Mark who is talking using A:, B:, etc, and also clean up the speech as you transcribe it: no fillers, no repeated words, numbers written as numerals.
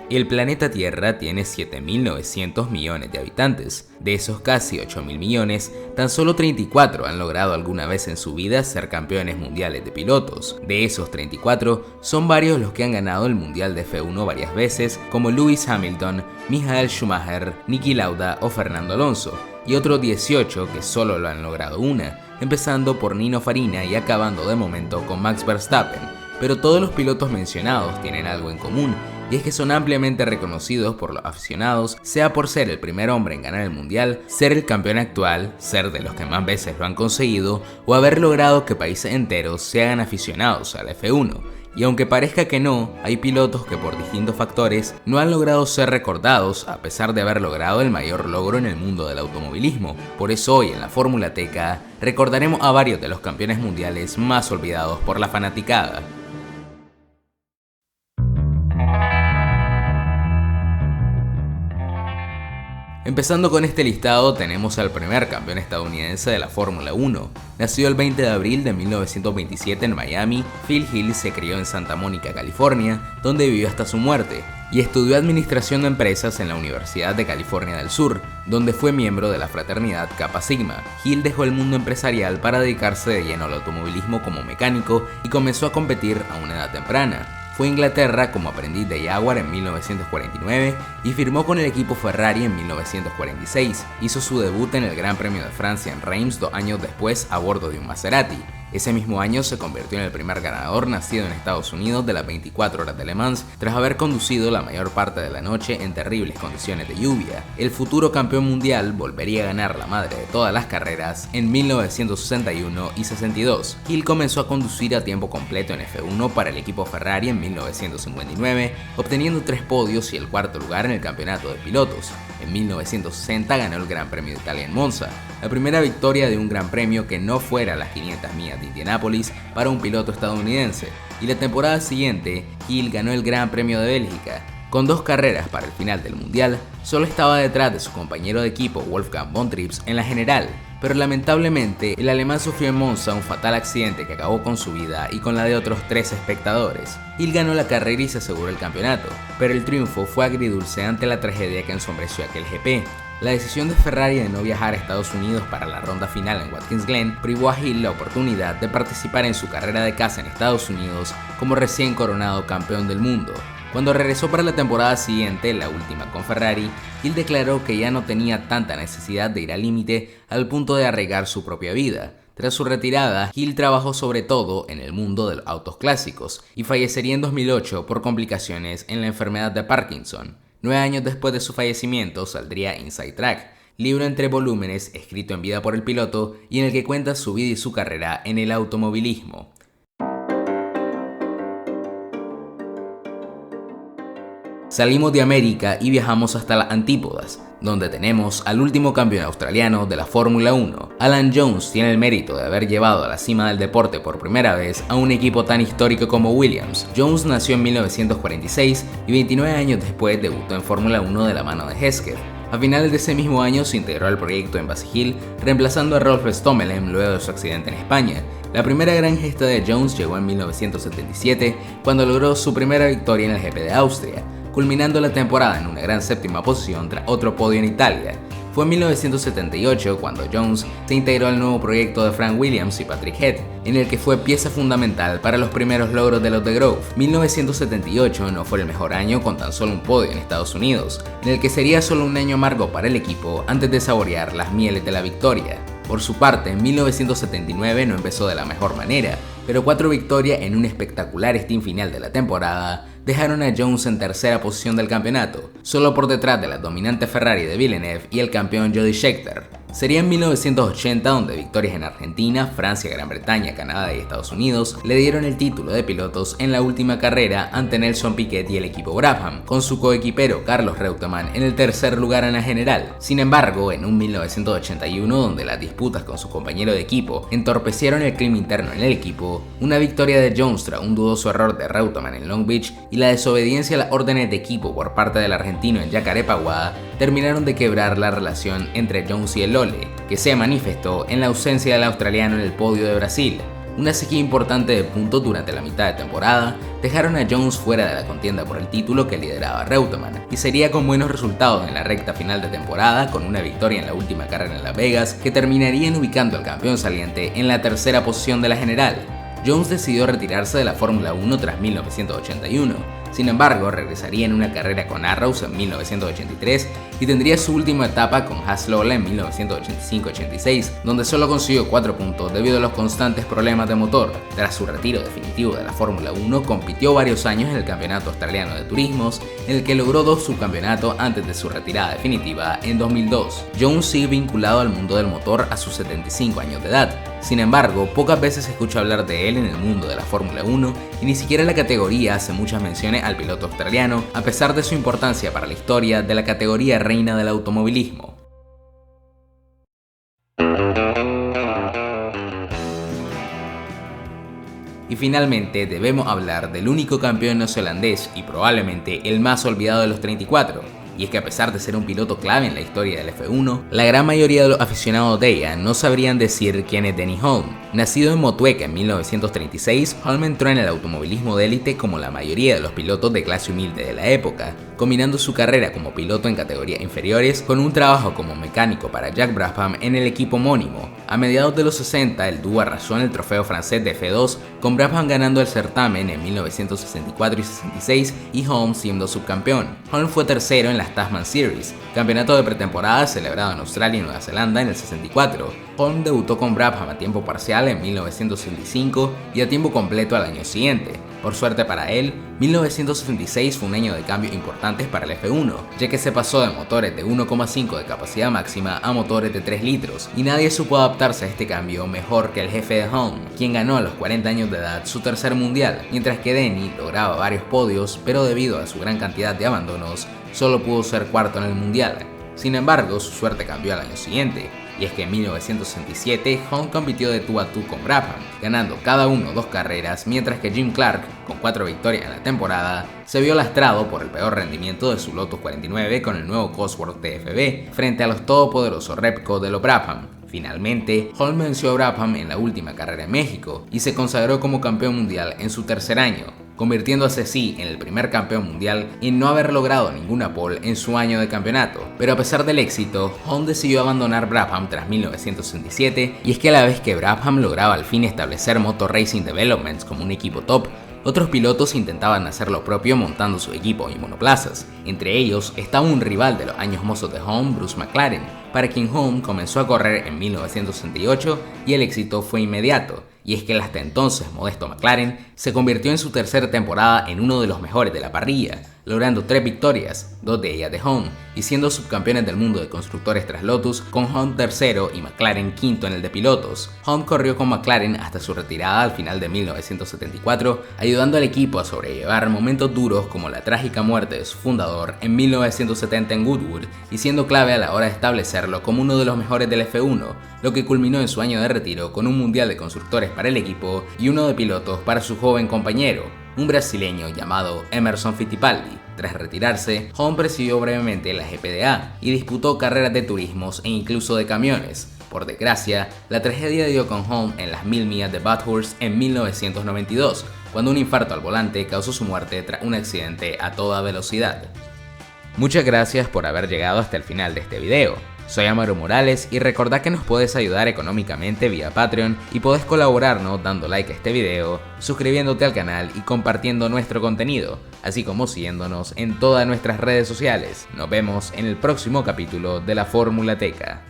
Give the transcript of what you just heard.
A: El planeta Tierra tiene 7.900 millones de habitantes. De esos casi 8.000 millones, tan solo 34 han logrado alguna vez en su vida ser campeones mundiales de pilotos. De esos 34, son varios los que han ganado el Mundial de F1 varias veces, como Lewis Hamilton, Michael Schumacher, Niki Lauda o Fernando Alonso, y otros 18 que solo lo han logrado una, empezando por Nino Farina y acabando de momento con Max Verstappen. Pero todos los pilotos mencionados tienen algo en común, y es que son ampliamente reconocidos por los aficionados, sea por ser el primer hombre en ganar el mundial, ser el campeón actual, ser de los que más veces lo han conseguido, o haber logrado que países enteros se hagan aficionados al F1. Y aunque parezca que no, hay pilotos que por distintos factores no han logrado ser recordados a pesar de haber logrado el mayor logro en el mundo del automovilismo. Por eso hoy en la Fórmula TK recordaremos a varios de los campeones mundiales más olvidados por la fanaticada. Empezando con este listado tenemos al primer campeón estadounidense de la Fórmula 1. Nacido el 20 de abril de 1927 en Miami, Phil Hill se crió en Santa Mónica, California, donde vivió hasta su muerte, y estudió Administración de Empresas en la Universidad de California del Sur, donde fue miembro de la fraternidad Kappa Sigma. Hill dejó el mundo empresarial para dedicarse de lleno al automovilismo como mecánico y comenzó a competir a una edad temprana. Fue a Inglaterra como aprendiz de Jaguar en 1949 y firmó con el equipo Ferrari en 1946. Hizo su debut en el Gran Premio de Francia en Reims 2 años después a bordo de un Maserati. Ese mismo año se convirtió en el primer ganador nacido en Estados Unidos de las 24 horas de Le Mans, tras haber conducido la mayor parte de la noche en terribles condiciones de lluvia. El futuro campeón mundial volvería a ganar la madre de todas las carreras en 1961 y 62. Hill comenzó a conducir a tiempo completo en F1 para el equipo Ferrari en 1959, obteniendo 3 podios y el cuarto lugar en el campeonato de pilotos. En 1960 ganó el Gran Premio de Italia en Monza, la primera victoria de un gran premio que no fuera las 500 millas de Indianápolis para un piloto estadounidense, y la temporada siguiente Hill ganó el Gran Premio de Bélgica. Con 2 carreras para el final del mundial, solo estaba detrás de su compañero de equipo Wolfgang von Trips en la general, pero lamentablemente el alemán sufrió en Monza un fatal accidente que acabó con su vida y con la de otros 3 espectadores. Hill ganó la carrera y se aseguró el campeonato, pero el triunfo fue agridulce ante la tragedia que ensombreció aquel GP. La decisión de Ferrari de no viajar a Estados Unidos para la ronda final en Watkins Glen privó a Hill la oportunidad de participar en su carrera de casa en Estados Unidos como recién coronado campeón del mundo. Cuando regresó para la temporada siguiente, la última con Ferrari, Hill declaró que ya no tenía tanta necesidad de ir al límite al punto de arriesgar su propia vida. Tras su retirada, Hill trabajó sobre todo en el mundo de los autos clásicos y fallecería en 2008 por complicaciones en la enfermedad de Parkinson. 9 años después de su fallecimiento saldría Inside Track, libro entre volúmenes escrito en vida por el piloto y en el que cuenta su vida y su carrera en el automovilismo. Salimos de América y viajamos hasta las antípodas, donde tenemos al último campeón australiano de la Fórmula 1. Alan Jones tiene el mérito de haber llevado a la cima del deporte por primera vez a un equipo tan histórico como Williams. Jones nació en 1946 y 29 años después debutó en Fórmula 1 de la mano de Hesketh. A finales de ese mismo año se integró al proyecto en Base Hill, reemplazando a Rolf Stommelen luego de su accidente en España. La primera gran gesta de Jones llegó en 1977, cuando logró su primera victoria en el GP de Austria, culminando la temporada en una gran 7ª posición tras otro podio en Italia. Fue en 1978 cuando Jones se integró al nuevo proyecto de Frank Williams y Patrick Head, en el que fue pieza fundamental para los primeros logros de los The Grove. 1978 no fue el mejor año con tan solo un podio en Estados Unidos, en el que sería solo un año amargo para el equipo antes de saborear las mieles de la victoria. Por su parte, en 1979 no empezó de la mejor manera, pero 4 victorias en un espectacular stint final de la temporada dejaron a Jones en tercera posición del campeonato, solo por detrás de la dominante Ferrari de Villeneuve y el campeón Jody Scheckter. Sería en 1980 donde victorias en Argentina, Francia, Gran Bretaña, Canadá y Estados Unidos le dieron el título de pilotos en la última carrera ante Nelson Piquet y el equipo Brabham, con su coequipero Carlos Reutemann en el tercer lugar en la general. Sin embargo, en un 1981 donde las disputas con su compañero de equipo entorpecieron el clima interno en el equipo, una victoria de Jones tras un dudoso error de Reutemann en Long Beach y la desobediencia a las órdenes de equipo por parte del argentino en Jacarepaguá terminaron de quebrar la relación entre Jones y el Lole, que se manifestó en la ausencia del australiano en el podio de Brasil. Una sequía importante de puntos durante la mitad de temporada dejaron a Jones fuera de la contienda por el título que lideraba Reutemann, y sería con buenos resultados en la recta final de temporada, con una victoria en la última carrera en Las Vegas, que terminarían ubicando al campeón saliente en la tercera posición de la general. Jones decidió retirarse de la Fórmula 1 tras 1981. Sin embargo, regresaría en una carrera con Arrows en 1983 y tendría su última etapa con Haas Lola en 1985-86, donde solo consiguió 4 puntos debido a los constantes problemas de motor. Tras su retiro definitivo de la Fórmula 1, compitió varios años en el Campeonato Australiano de Turismos, en el que logró 2 subcampeonatos antes de su retirada definitiva en 2002. Jones sigue vinculado al mundo del motor a sus 75 años de edad. Sin embargo, pocas veces se escucha hablar de él en el mundo de la Fórmula 1 y ni siquiera la categoría hace muchas menciones al piloto australiano, a pesar de su importancia para la historia de la categoría reina del automovilismo. Y finalmente debemos hablar del único campeón neozelandés y probablemente el más olvidado de los 34. Y es que a pesar de ser un piloto clave en la historia del F1, la gran mayoría de los aficionados de ella no sabrían decir quién es Denny Hulme. Nacido en Motueka en 1936, Hulme entró en el automovilismo de élite como la mayoría de los pilotos de clase humilde de la época, combinando su carrera como piloto en categorías inferiores con un trabajo como mecánico para Jack Brabham en el equipo homónimo. A mediados de los 60, el dúo arrasó en el trofeo francés de F2, con Brabham ganando el certamen en 1964 y 66 y Hulme siendo subcampeón. Hulme fue tercero en las Tasman Series, campeonato de pretemporada celebrado en Australia y Nueva Zelanda en el 64. Hulme debutó con Brabham a tiempo parcial en 1965 y a tiempo completo al año siguiente. Por suerte para él, 1966 fue un año de cambios importantes para el F1, ya que se pasó de motores de 1,5 de capacidad máxima a motores de 3 litros, y nadie supo adaptarse a este cambio mejor que el jefe de Hulme, quien ganó a los 40 años de edad su tercer mundial, mientras que Denny lograba varios podios, pero debido a su gran cantidad de abandonos, solo pudo ser cuarto en el mundial. Sin embargo, su suerte cambió al año siguiente, y es que en 1967 Hulme compitió de tú a tú con Brabham, ganando cada uno 2 carreras, mientras que Jim Clark, con 4 victorias en la temporada, se vio lastrado por el peor rendimiento de su Lotus 49 con el nuevo Cosworth TFB frente a los todopoderosos Repco de los Brabham. Finalmente, Hulme venció a Brabham en la última carrera en México y se consagró como campeón mundial en su tercer año, convirtiéndose así en el primer campeón mundial en no haber logrado ninguna pole en su año de campeonato. Pero a pesar del éxito, Hulme decidió abandonar Brabham tras 1967, y es que a la vez que Brabham lograba al fin establecer Motor Racing Developments como un equipo top, otros pilotos intentaban hacer lo propio montando su equipo y monoplazas. Entre ellos estaba un rival de los años mozos de Hulme, Bruce McLaren, para quien Hulme comenzó a correr en 1968 y el éxito fue inmediato. Y es que el hasta entonces modesto McLaren se convirtió en su tercera temporada en uno de los mejores de la parrilla, logrando 3 victorias, 2 de ellas de Hulme, y siendo subcampeones del mundo de constructores tras Lotus, con Hulme tercero y McLaren quinto en el de pilotos. Hulme corrió con McLaren hasta su retirada al final de 1974, ayudando al equipo a sobrellevar momentos duros como la trágica muerte de su fundador en 1970 en Goodwood, y siendo clave a la hora de establecerlo como uno de los mejores del F1, lo que culminó en su año de retiro con un mundial de constructores para el equipo y uno de pilotos para su joven compañero, un brasileño llamado Emerson Fittipaldi. Tras retirarse, Hulme presidió brevemente la GPDA y disputó carreras de turismos e incluso de camiones. Por desgracia, la tragedia dio con Hulme en las 1000 millas de Bathurst en 1992, cuando un infarto al volante causó su muerte tras un accidente a toda velocidad. Muchas gracias por haber llegado hasta el final de este video. Soy Amaro Morales y recordá que nos puedes ayudar económicamente vía Patreon y podés colaborarnos dando like a este video, suscribiéndote al canal y compartiendo nuestro contenido, así como siguiéndonos en todas nuestras redes sociales. Nos vemos en el próximo capítulo de La Fórmula Teca.